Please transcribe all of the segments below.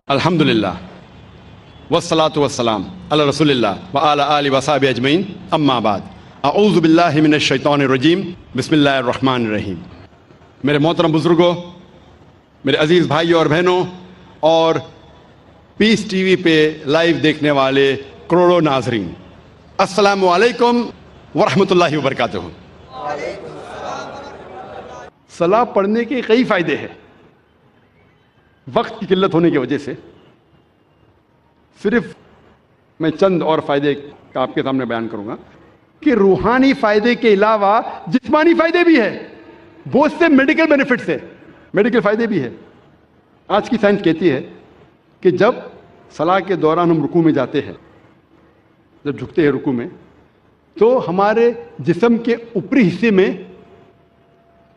الحمدللہ والصلاة والسلام علی رسول اللہ وعلی آلہ وصحبہ اجمعین، اما بعد، اعوذ باللہ من الشیطان الرجیم، بسم اللہ الرحمن الرحیم۔ میرے محترم بزرگوں، میرے عزیز بھائیوں اور بہنوں، اور پیس ٹی وی پہ لائیو دیکھنے والے کروڑوں ناظرین، السلام علیکم ورحمۃ اللہ وبرکاتہ۔ صلاح پڑھنے کے کئی فائدے ہیں۔ وقت کی قلت ہونے کی وجہ سے صرف میں چند اور فائدے کا آپ کے سامنے بیان کروں گا کہ روحانی فائدے کے علاوہ جسمانی فائدے بھی ہیں، بہت سے میڈیکل بینیفٹس ہیں، میڈیکل فائدے بھی ہیں۔ آج کی سائنس کہتی ہے کہ جب صلاح کے دوران ہم رکوع میں جاتے ہیں، جب جھکتے ہیں رکوع میں، تو ہمارے جسم کے اوپری حصے میں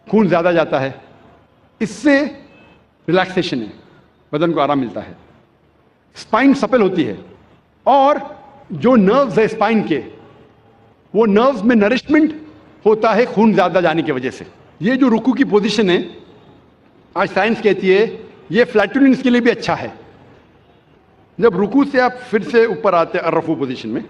خون زیادہ جاتا ہے، اس سے ریلیکسیشن ہے، بدن کو آرام ملتا ہے، اسپائن سپل ہوتی ہے، اور جو نروز ہے اسپائن کے، وہ نروز میں نرشمنٹ ہوتا ہے خون زیادہ جانے کی وجہ سے۔ یہ جو رکوع کی پوزیشن ہے، آج سائنس کہتی ہے یہ فلیٹولنس کے لیے بھی اچھا ہے۔ جب رکوع سے آپ پھر سے اوپر آتے ہیں الرفوع پوزیشن میں،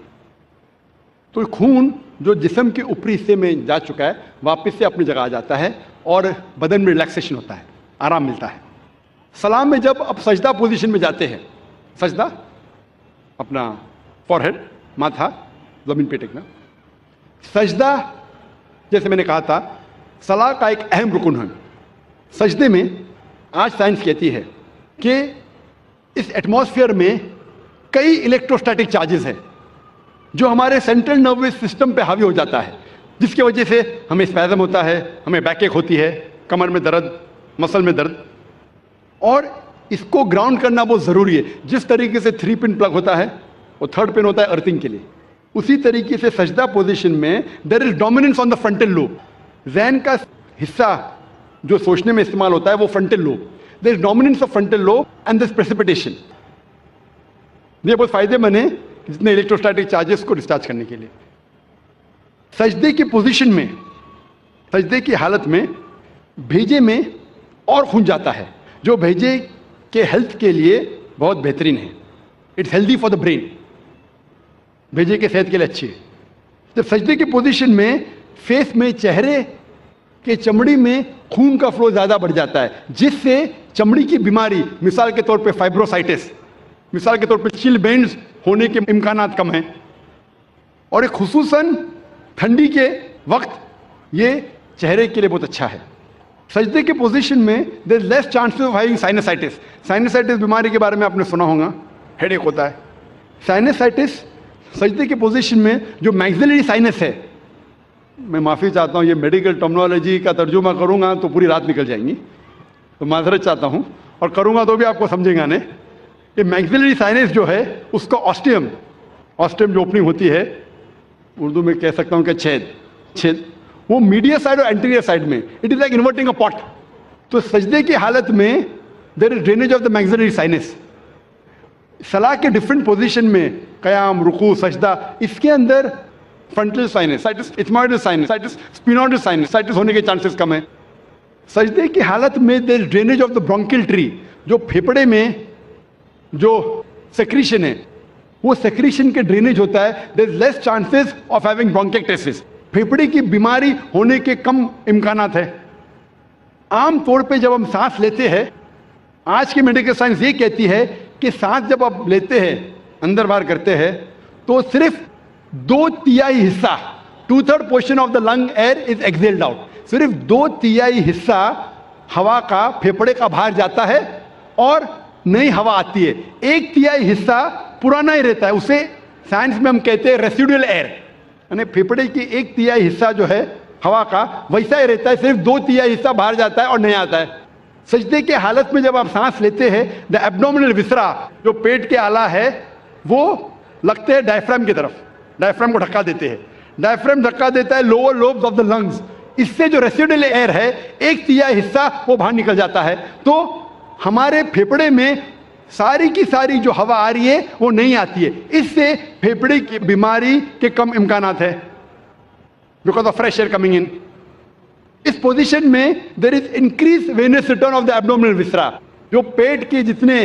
تو خون جو جسم کے اوپری حصے میں جا چکا ہے واپس سے اپنی جگہ آ جاتا ہے اور بدن میں ریلیکسیشن ہوتا ہے، آرام ملتا ہے۔ سلام میں جب آپ سجدہ پوزیشن میں جاتے ہیں، سجدہ اپنا فورہیڈ، ماتھا زمین پہ ٹیکنا، سجدہ جیسے میں نے کہا تھا صلاح کا ایک اہم رکن ہے۔ سجدے میں آج سائنس کہتی ہے کہ اس ایٹماسفیئر میں کئی الیکٹروسٹیٹک چارجز ہیں جو ہمارے سینٹرل نروس سسٹم پہ حاوی ہو جاتا ہے، جس کی وجہ سے ہمیں اسپیزم ہوتا ہے، ہمیں بیک ایک ہوتی ہے، کمر میں درد، مسل میں درد، اور اس کو گراؤنڈ کرنا بہت ضروری ہے۔ جس طریقے سے 3 پن پلگ ہوتا ہے، وہ 3rd پن ہوتا ہے ارتھنگ کے لیے، اسی طریقے سے سجدہ پوزیشن میں there is dominance on the frontal lobe. ذہن کا حصہ جو سوچنے میں استعمال ہوتا ہے وہ frontal lobe, there is dominance of frontal lobe and this precipitation. یہ بہت فائدے مند ہے جتنے الیکٹروسٹیٹک چارجز کو ڈسچارج کرنے کے لیے۔ سجدے کی پوزیشن میں، سجدے کی حالت میں بھیجے میں اور خون جاتا ہے، جو بھیجے کے ہیلتھ کے لیے بہت بہترین ہے۔ It's healthy for the brain, بھیجے کے صحت کے لیے اچھی ہے۔ جب سجدے کی پوزیشن میں فیس میں، چہرے کے چمڑی میں خون کا فلو زیادہ بڑھ جاتا ہے، جس سے چمڑی کی بیماری، مثال کے طور پہ فائبروسائٹس، مثال کے طور پہ چل بینڈز ہونے کے امکانات کم ہیں، اور ایک خصوصاً ٹھنڈی کے وقت یہ چہرے کے لیے بہت اچھا ہے۔ سجدے کی پوزیشن میں there is less chances of having سائنسائٹس۔ سائنسائٹس بیماری کے بارے میں آپ نے سنا ہوگا، ہیڈ ایک ہوتا ہے۔ سائنسائٹس سجدے کی پوزیشن میں جو میگزیلری سائنس ہے، میں معافی چاہتا ہوں یہ میڈیکل ٹرمنالوجی کا ترجمہ کروں گا تو پوری رات نکل جائیں گی، تو معذرت چاہتا ہوں، اور کروں گا تو بھی آپ کو سمجھیں گا نہیں۔ یہ میگزیلری سائنس جو ہے اس کا آسٹیم جو اوپننگ ہوتی ہے، اردو میں کہہ سکتا ہوں کہ چھید، وہ میڈیا سائڈ اور انٹیریئر سائڈ میں، اٹ از لائک انورٹنگ اے پاٹ۔ تو سجدے کی حالت میں there is drainage of the میگزیلری science. صلاح کے ڈفرینٹ پوزیشن میں، قیام، رکوع، سجدہ، اس کے اندر فرنٹل سائنس، ایتھموڈل سائنس، اسپینوڈل سائنس ہونے کے چانسز کم ہیں۔ سجدے کی حالت میں there is drainage of the برونکل tree, جو پھیپڑے میں جو سیکریشن ہے، وہ سیکریشن کے ڈرینیج ہوتا ہے، دیر از لیس چانسز آف ہیونگ برونکائٹس، پھیپڑے کی بیماری ہونے کے کم امکانات ہیں۔ عام طور پہ جب ہم سانس لیتے ہیں، آج کی میڈیکل سائنس یہ کہتی ہے کہ سانس جب آپ لیتے ہیں، اندر باہر کرتے ہیں، تو صرف 2/3 حصہ، 2/3 portion of the lung air is exhaled out, صرف 2/3 حصہ ہوا کا پھیپڑے کا باہر جاتا ہے اور نئی ہوا آتی ہے۔ 1/3 حصہ پرانا ہی رہتا ہے، اسے سائنس میں ہم کہتے ہیں ریسیڈول ایئر، یعنی پھیپڑے کی 1/3 حصہ جو ہے ہوا کا ویسا ہی رہتا ہے، صرف 2/3 حصہ باہر جاتا ہے اور نہیں آتا ہے۔ سجدے کے حالت میں جب آپ سانس لیتے ہیں، دا ایبڈومینل وسرا، جو پیٹ کے اعلیٰ ہے، وہ لگتے ہیں ڈائفرام کی طرف، ڈائفرام کو ڈھکا دیتے ہیں، ڈائفرام دھکا دیتا ہے lower lobes of the lungs, اس سے جو ریسیڈول ایئر ہے 1/3 حصہ وہ باہر نکل جاتا ہے، تو ہمارے پھیپڑے میں ساری کی ساری جو ہوا آ رہی ہے وہ نہیں آتی ہے، اس سے پھیپڑے کی بیماری کے کم امکانات ہیں، because of fresh air coming in. اس پوزیشن میں there is increase venous return of the abdominal viscera, جو پیٹ کے جتنے